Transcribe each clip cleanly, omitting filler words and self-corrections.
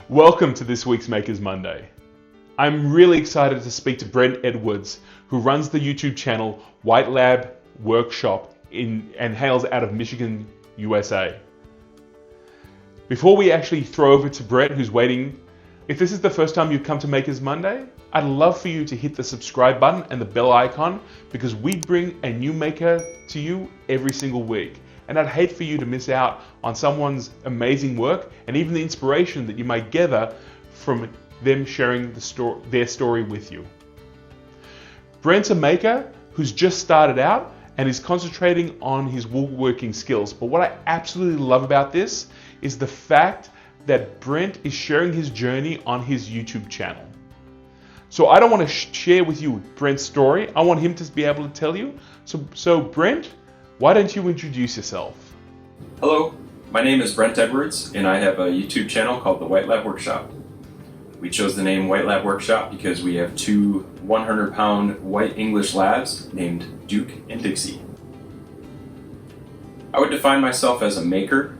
Welcome to this week's Makers Monday. I'm really excited to speak to Brent Edwards, who runs the YouTube channel White Lab Workshop and hails out of Michigan, USA. Before we actually throw over to Brent, who's waiting, if this is the first time you've come to Makers Monday, I'd love for you to hit the subscribe button and the bell icon because we bring a new maker to you every single week. And I'd hate for you to miss out on someone's amazing work and even the inspiration that you might gather from them sharing their story with you. Brent's a maker who's just started out and is concentrating on his woodworking skills. But what I absolutely love about this is the fact that Brent is sharing his journey on his YouTube channel. So I don't want to share with you Brent's story. I want him to be able to tell you. So Brent, why don't you introduce yourself? Hello, my name is Brent Edwards and I have a YouTube channel called the White Lab Workshop. We chose the name White Lab Workshop because we have two 100-pound white English labs named Duke and Dixie. I would define myself as a maker,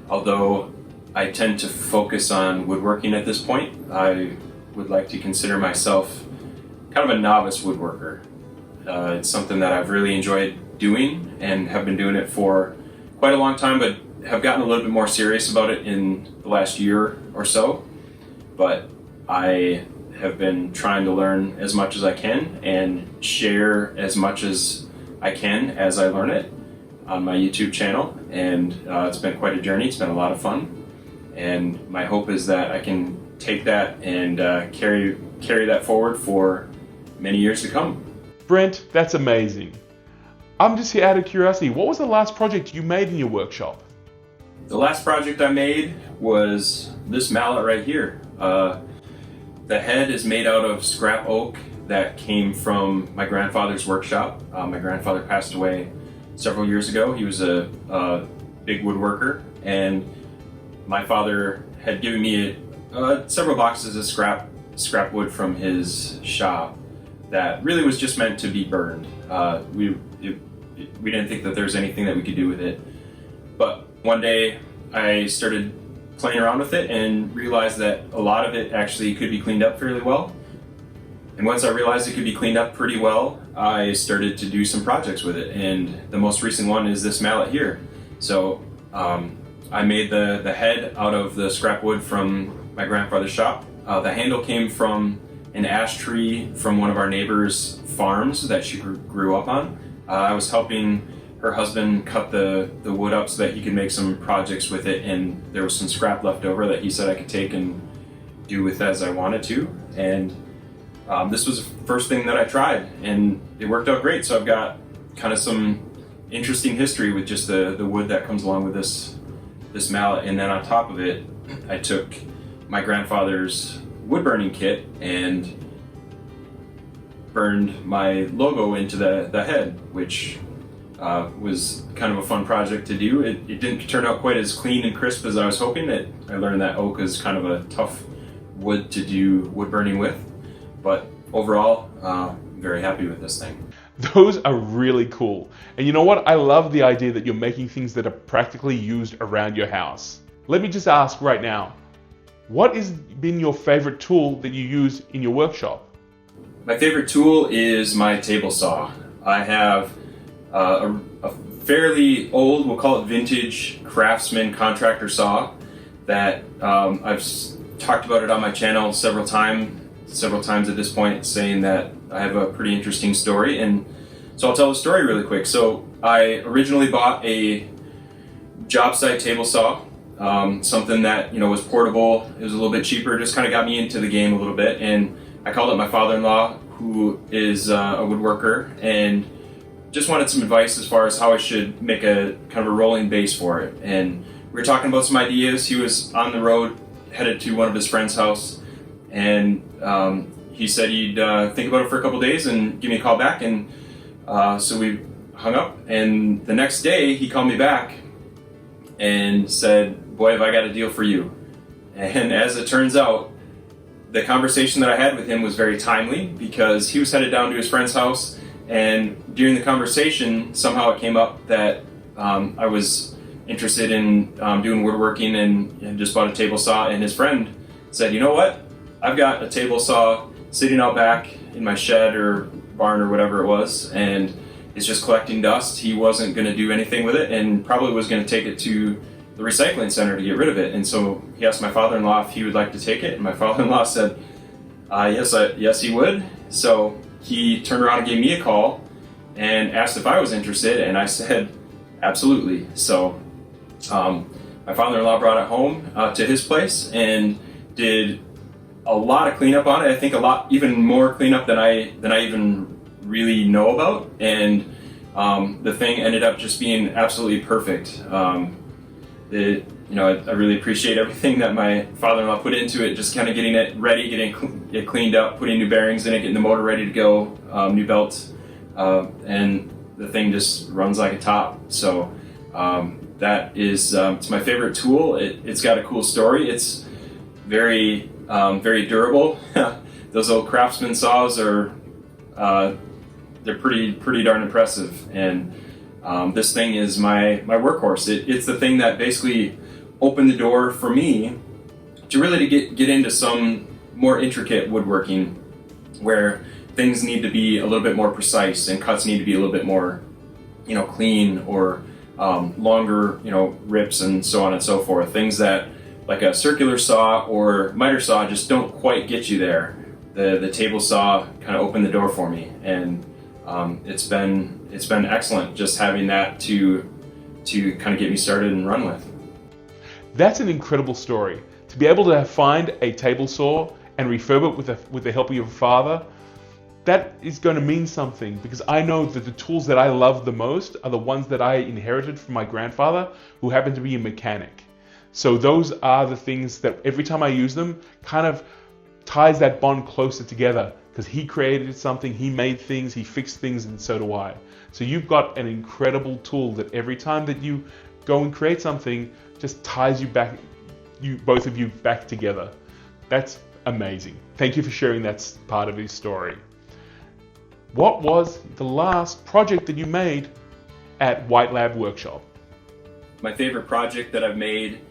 although I tend to focus on woodworking at this point. I would like to consider myself kind of a novice woodworker. It's something that I've really enjoyed doing and have been doing it for quite a long time, but have gotten a little bit more serious about it in the last year or so. But I have been trying to learn as much as I can and share as much as I can as I learn it on my YouTube channel, and it's been quite a journey. It's been a lot of fun, and my hope is that I can take that and carry that forward for many years to come. Brent, that's amazing. I'm just here out of curiosity, what was the last project you made in your workshop? The last project I made was this mallet right here. The head is made out of scrap oak that came from my grandfather's workshop. My grandfather passed away several years ago. He was a big woodworker, and my father had given me several boxes of scrap wood from his shop that really was just meant to be burned. We didn't think that there was anything that we could do with it. But one day I started playing around with it and realized that a lot of it actually could be cleaned up fairly well. And once I realized it could be cleaned up pretty well, I started to do some projects with it. And the most recent one is this mallet here. So I made the head out of the scrap wood from my grandfather's shop. The handle came from an ash tree from one of our neighbor's farms that she grew up on. I was helping her husband cut the wood up so that he could make some projects with it, and there was some scrap left over that he said I could take and do with as I wanted to. And this was the first thing that I tried, and it worked out great. So I've got kind of some interesting history with just the wood that comes along with this mallet. And then on top of it, I took my grandfather's wood burning kit and burned my logo into the head, which was kind of a fun project to do. It didn't turn out quite as clean and crisp as I was hoping. I learned that oak is kind of a tough wood to do wood burning with, but overall, I'm very happy with this thing. Those are really cool. And you know what? I love the idea that you're making things that are practically used around your house. Let me just ask right now, what has been your favorite tool that you use in your workshop? My favorite tool is my table saw. I have a fairly old, we'll call it vintage craftsman contractor saw that I've talked about it on my channel several times at this point, saying that I have a pretty interesting story, and so I'll tell the story really quick. So I originally bought a job site table saw, something that was portable. It was a little bit cheaper, just kind of got me into the game a little bit, and I called up my father-in-law, who is a woodworker, and just wanted some advice as far as how I should make a kind of a rolling base for it. And we were talking about some ideas. He was on the road, headed to one of his friend's house, and he said he'd think about it for a couple days and give me a call back. And so we hung up, and the next day he called me back and said, "Boy, have I got a deal for you." And as it turns out, the conversation that I had with him was very timely because he was headed down to his friend's house, and during the conversation, somehow it came up that I was interested in doing woodworking and just bought a table saw, and his friend said, you know what? I've got a table saw sitting out back in my shed or barn or whatever it was, and it's just collecting dust. He wasn't going to do anything with it and probably was going to take it to the recycling center to get rid of it. And so he asked my father-in-law if he would like to take it, and my father-in-law said, yes, he would. So he turned around and gave me a call and asked if I was interested, and I said, absolutely. So my father-in-law brought it home to his place and did a lot of cleanup on it. I think even more cleanup than I even really know about, and the thing ended up just being absolutely perfect. I really appreciate everything that my father-in-law put into it, just kind of getting it ready, getting it cleaned up, putting new bearings in it, getting the motor ready to go, new belts, and the thing just runs like a top. So that is it's my favorite tool. It's got a cool story. It's very durable. Those old Craftsman saws are they're pretty darn impressive, and this thing is my workhorse. It's the thing that basically opened the door for me to really get into some more intricate woodworking, where things need to be a little bit more precise and cuts need to be a little bit more, clean, or longer, rips and so on and so forth. Things that like a circular saw or miter saw just don't quite get you there. The table saw kind of opened the door for me, and it's been excellent just having that to kind of get me started and run with. That's an incredible story. To be able to find a table saw and refurb it with the help of your father, that is going to mean something, because I know that the tools that I love the most are the ones that I inherited from my grandfather, who happened to be a mechanic. So those are the things that every time I use them kind of ties that bond closer together, because he created something, he made things, he fixed things, and so do I. So you've got an incredible tool that every time that you go and create something just ties both of you back together. That's amazing. Thank you for sharing that part of his story. What was the last project that you made at White Lab Workshop? My favorite project that I've made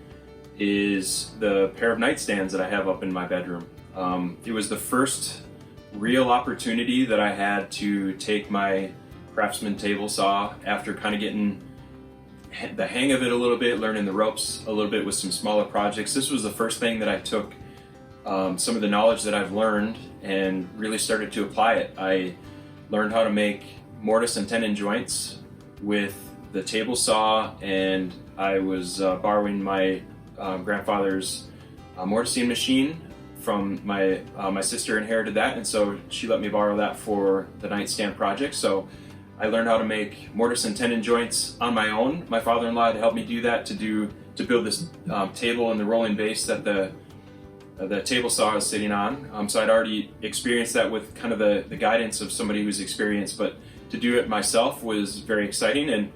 is the pair of nightstands that I have up in my bedroom. It was the first real opportunity that I had to take my Craftsman table saw after kind of getting the hang of it a little bit, learning the ropes a little bit with some smaller projects. This was the first thing that I took some of the knowledge that I've learned and really started to apply it. I learned how to make mortise and tenon joints with the table saw, and I was borrowing my grandfather's mortising machine from my sister. Inherited that, and so she let me borrow that for the nightstand project. So I learned how to make mortise and tenon joints on my own. My father-in-law had helped me do that to build this table and the rolling base that the table saw is sitting on. So I'd already experienced that with kind of the guidance of somebody who's experienced, but to do it myself was very exciting, and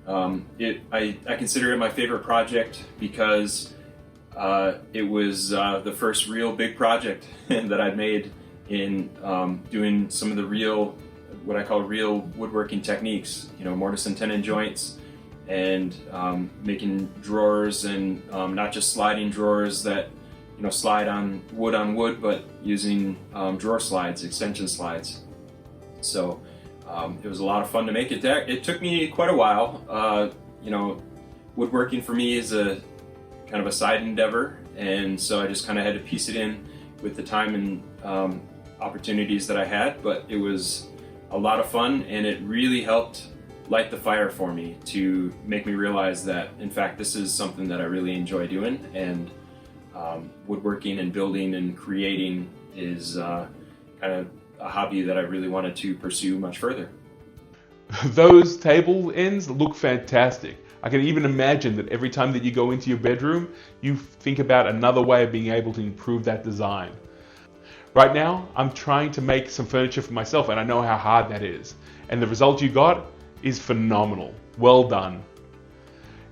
I consider it my favorite project because it was the first real big project that I'd made in doing some of the what I call real woodworking techniques, mortise and tenon joints, and making drawers, and not just sliding drawers that slide on wood, but using drawer slides, extension slides. So it was a lot of fun to make it. It took me quite a while. Woodworking for me is a kind of a side endeavor, and so I just kind of had to piece it in with the time and opportunities that I had. But it was a lot of fun, and it really helped light the fire for me to make me realize that, in fact, this is something that I really enjoy doing, and woodworking and building and creating is kind of a hobby that I really wanted to pursue much further. Those table ends look fantastic. I can even imagine that every time that you go into your bedroom, you think about another way of being able to improve that design. Right now, I'm trying to make some furniture for myself, and I know how hard that is. And the result you got is phenomenal. Well done.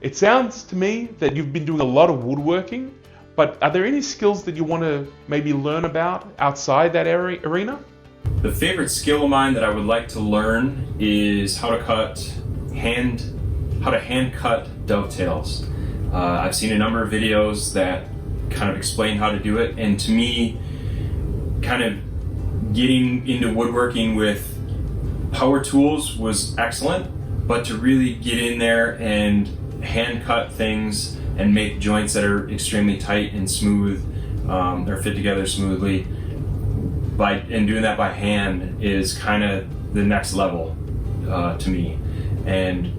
It sounds to me that you've been doing a lot of woodworking, but are there any skills that you want to maybe learn about outside that arena? The favorite skill of mine that I would like to learn is how to hand cut dovetails. I've seen a number of videos that kind of explain how to do it. And to me, kind of getting into woodworking with power tools was excellent, but to really get in there and hand cut things and make joints that are extremely tight and smooth, or fit together smoothly, and doing that by hand is kind of the next level to me. And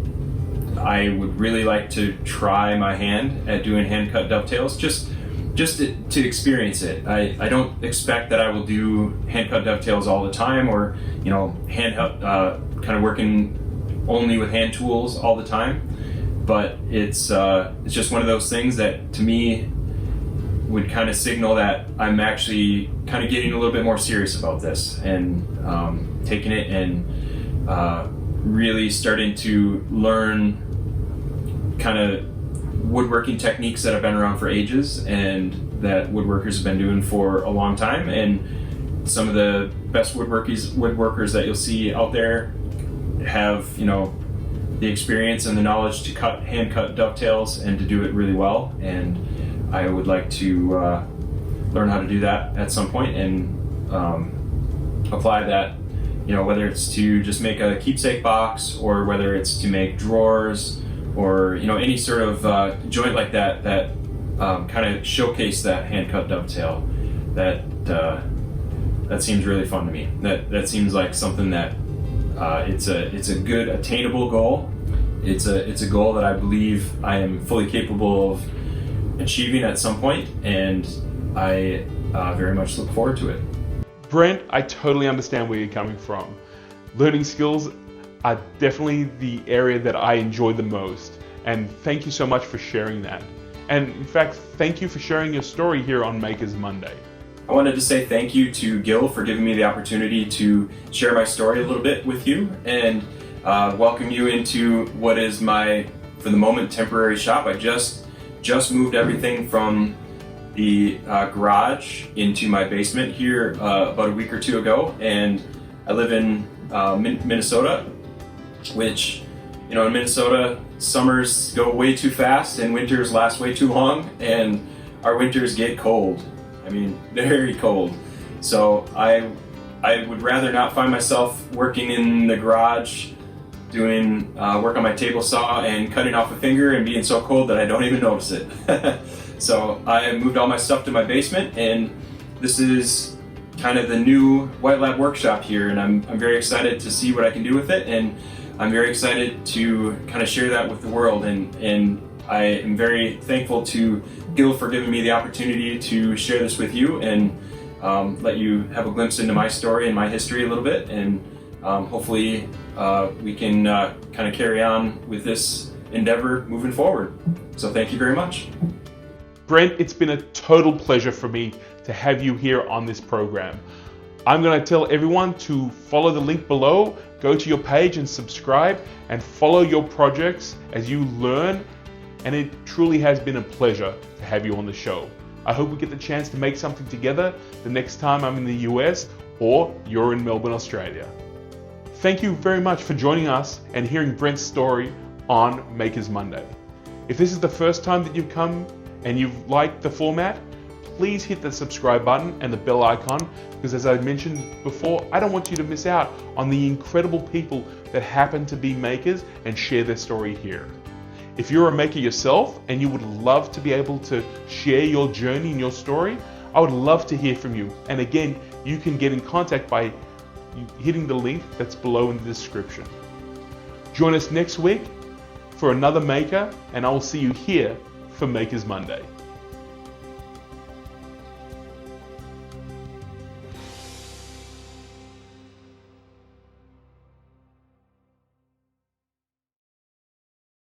I would really like to try my hand at doing hand cut dovetails, just to experience it. I don't expect that I will do hand cut dovetails all the time, or kind of working only with hand tools all the time. But it's just one of those things that to me would kind of signal that I'm actually kind of getting a little bit more serious about this, and taking it and really starting to learn kind of woodworking techniques that have been around for ages and that woodworkers have been doing for a long time. And some of the best woodworkers that you'll see out there have the experience and the knowledge to hand cut dovetails and to do it really well. And I would like to learn how to do that at some point and apply that, whether it's to just make a keepsake box, or whether it's to make drawers, or any sort of joint like that kind of showcase that hand cut dovetail. That seems really fun to me. That seems like something that it's a good attainable goal. It's a goal that I believe I am fully capable of achieving at some point, and I very much look forward to it. Brent, I totally understand where you're coming from. Learning skills are definitely the area that I enjoy the most, and thank you so much for sharing that. And in fact, thank you for sharing your story here on Makers Monday. I wanted to say thank you to Gil for giving me the opportunity to share my story a little bit with you, and welcome you into what is my, for the moment, temporary shop. I just moved everything from the garage into my basement here about a week or two ago, and I live in Minnesota, which, in Minnesota, summers go way too fast and winters last way too long, and our winters get cold. I mean, very cold. So I would rather not find myself working in the garage doing work on my table saw and cutting off a finger and being so cold that I don't even notice it. So I moved all my stuff to my basement, and this is kind of the new White Lab workshop here, and I'm very excited to see what I can do with it, and I'm very excited to kind of share that with the world, and I am very thankful to Gil for giving me the opportunity to share this with you and let you have a glimpse into my story and my history a little bit, and hopefully we can kind of carry on with this endeavor moving forward. So thank you very much. Brent, it's been a total pleasure for me to have you here on this program. I'm going to tell everyone to follow the link below, go to your page and subscribe, and follow your projects as you learn, and it truly has been a pleasure to have you on the show. I hope we get the chance to make something together the next time I'm in the US or you're in Melbourne, Australia. Thank you very much for joining us and hearing Brent's story on Makers Monday. If this is the first time that you've come and you've liked the format, please hit the subscribe button and the bell icon, because as I mentioned before, I don't want you to miss out on the incredible people that happen to be makers and share their story here. If you're a maker yourself and you would love to be able to share your journey and your story, I would love to hear from you. And again, you can get in contact by hitting the link that's below in the description. Join us next week for another maker, and I will see you here for Makers Monday.